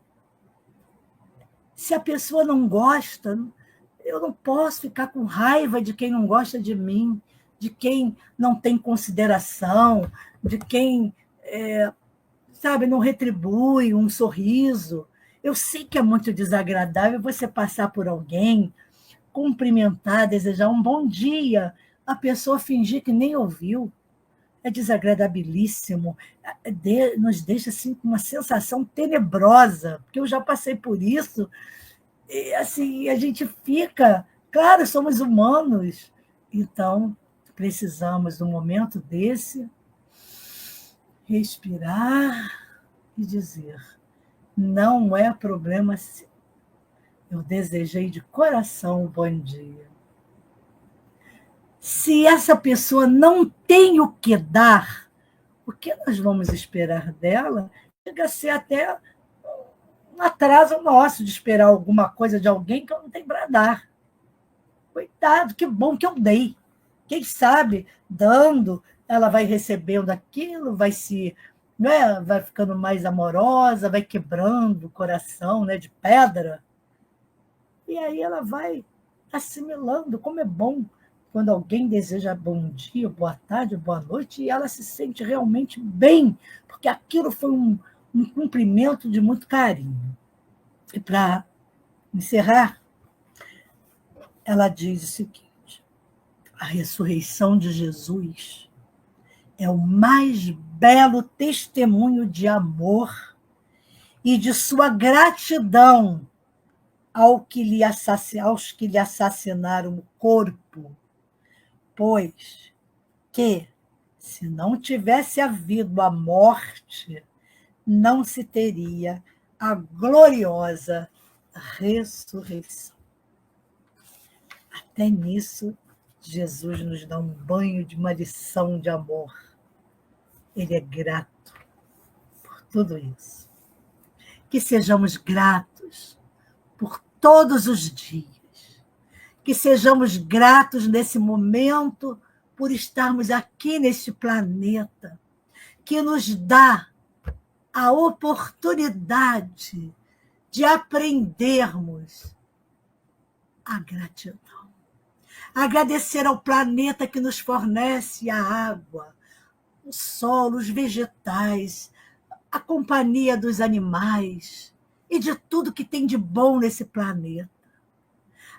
B: se a pessoa não gosta, eu não posso ficar com raiva de quem não gosta de mim, de quem não tem consideração, de quem sabe, não retribui um sorriso. Eu sei que é muito desagradável você passar por alguém, cumprimentar, desejar um bom dia, a pessoa fingir que nem ouviu. É desagradabilíssimo, nos deixa assim, com uma sensação tenebrosa, porque eu já passei por isso, e assim, a gente fica, claro, somos humanos, então precisamos, num momento desse, respirar e dizer: não é problema seu. Eu desejei de coração um bom dia. Se essa pessoa não tem o que dar, o que nós vamos esperar dela? Chega a ser até um atraso nosso de esperar alguma coisa de alguém que eu não tenho para dar. Coitado, que bom que eu dei. Quem sabe, dando, ela vai recebendo aquilo, vai se, né, vai ficando mais amorosa, vai quebrando o coração, né, de pedra. E aí ela vai assimilando como é bom quando alguém deseja bom dia, boa tarde, boa noite, e ela se sente realmente bem, porque aquilo foi um cumprimento de muito carinho. E para encerrar, ela diz o seguinte: a ressurreição de Jesus é o mais belo testemunho de amor e de sua gratidão aos que lhe assassinaram o corpo, pois que, Se não tivesse havido a morte, não se teria a gloriosa ressurreição. Até nisso, Jesus nos dá um banho de uma lição de amor. Ele é grato por tudo isso. Que sejamos gratos por todos os dias. Que sejamos gratos nesse momento por estarmos aqui neste planeta, que nos dá a oportunidade de aprendermos a gratidão. Agradecer ao planeta que nos fornece a água, o solo, os vegetais, a companhia dos animais e de tudo que tem de bom nesse planeta.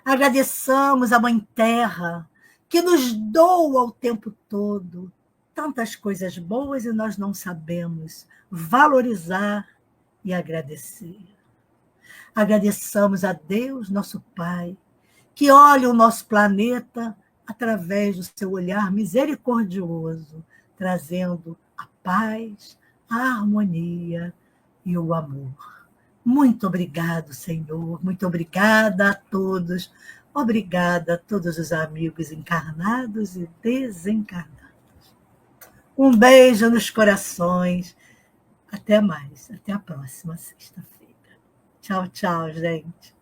B: Agradeçamos a Mãe Terra, que nos doa o tempo todo tantas coisas boas e nós não sabemos valorizar e agradecer. Agradeçamos a Deus, nosso Pai, que olha o nosso planeta através do seu olhar misericordioso, trazendo a paz, a harmonia e o amor. Muito obrigado, Senhor. Muito obrigada a todos. Obrigada a todos os amigos encarnados e desencarnados. Um beijo nos corações. Até mais. Até a próxima sexta-feira. Tchau, tchau, gente.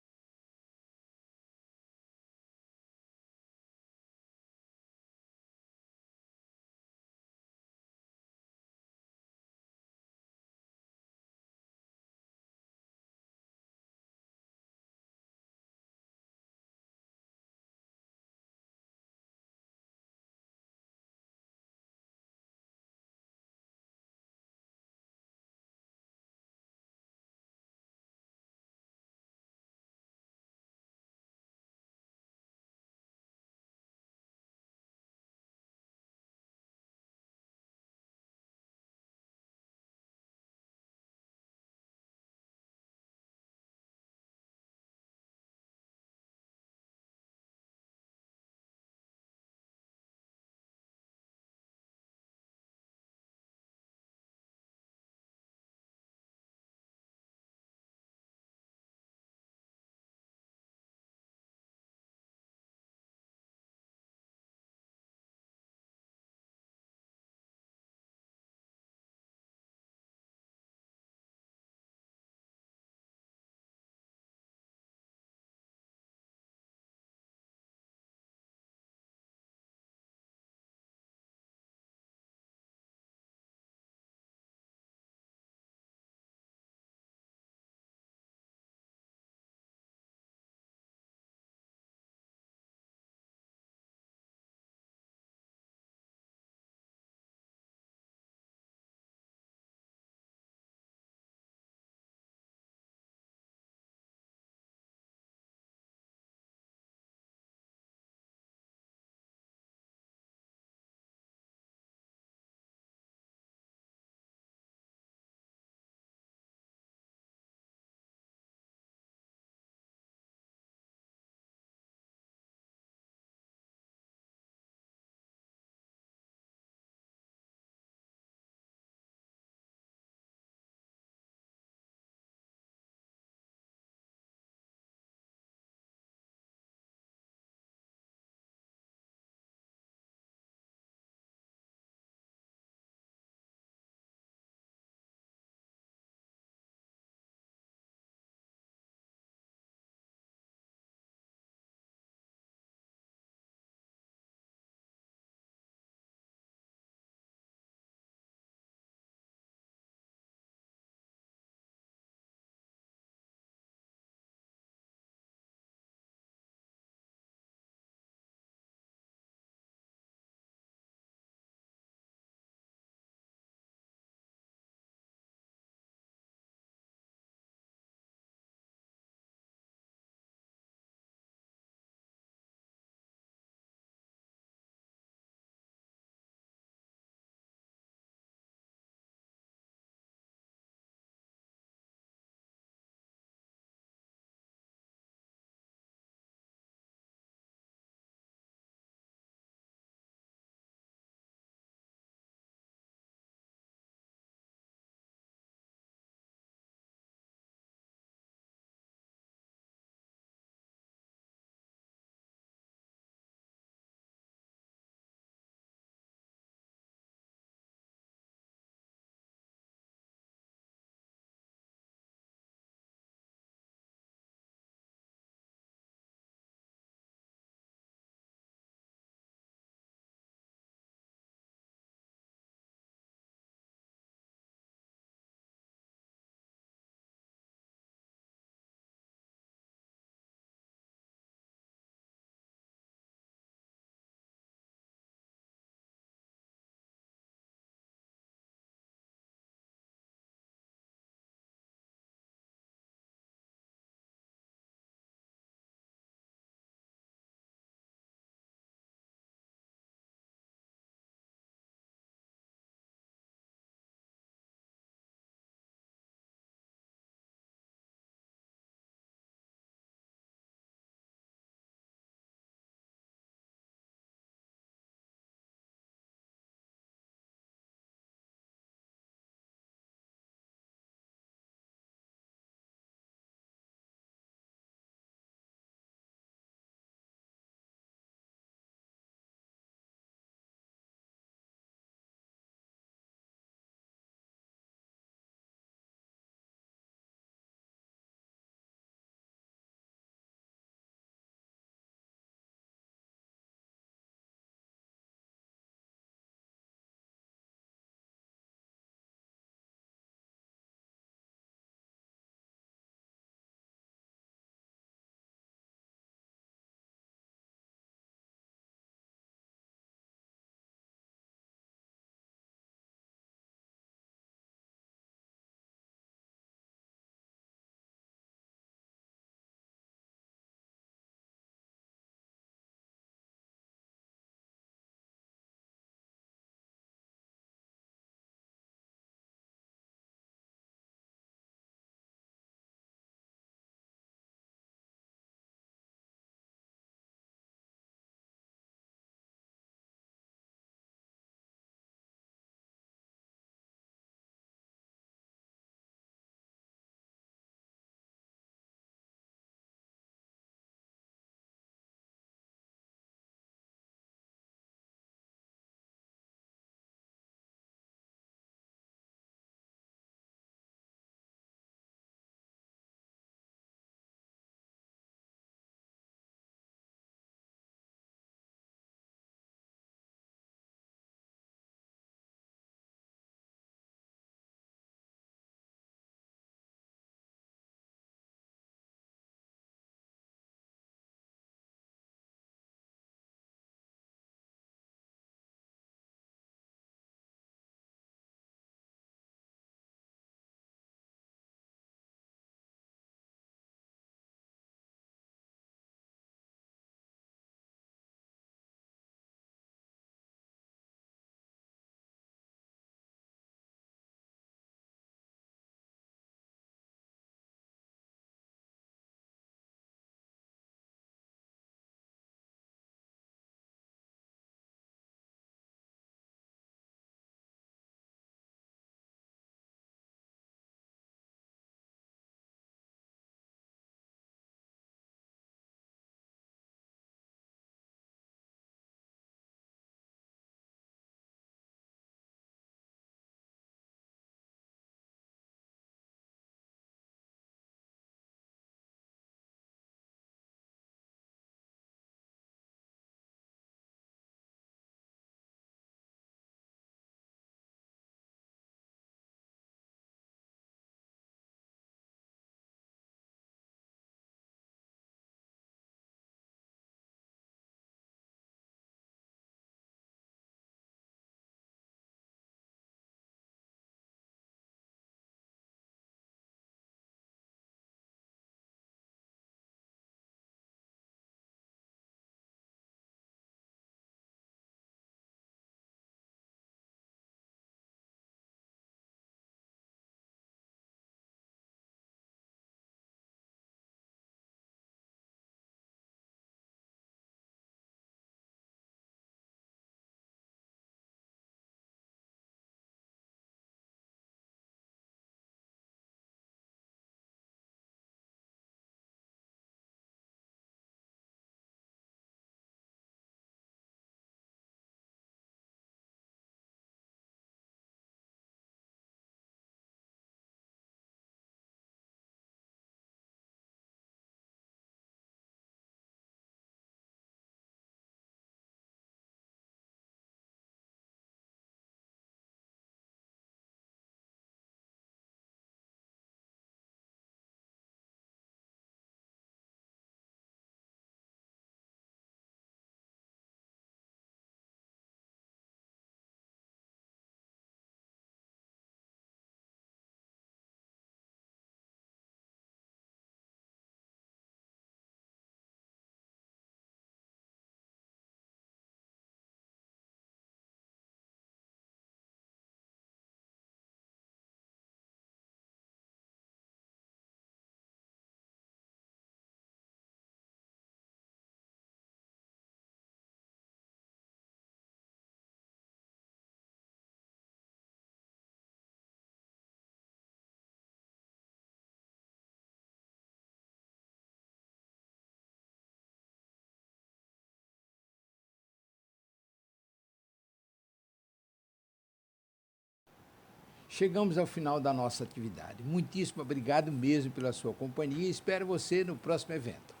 A: chegamos ao final da nossa atividade. Muitíssimo obrigado mesmo pela sua companhia e espero você no próximo evento.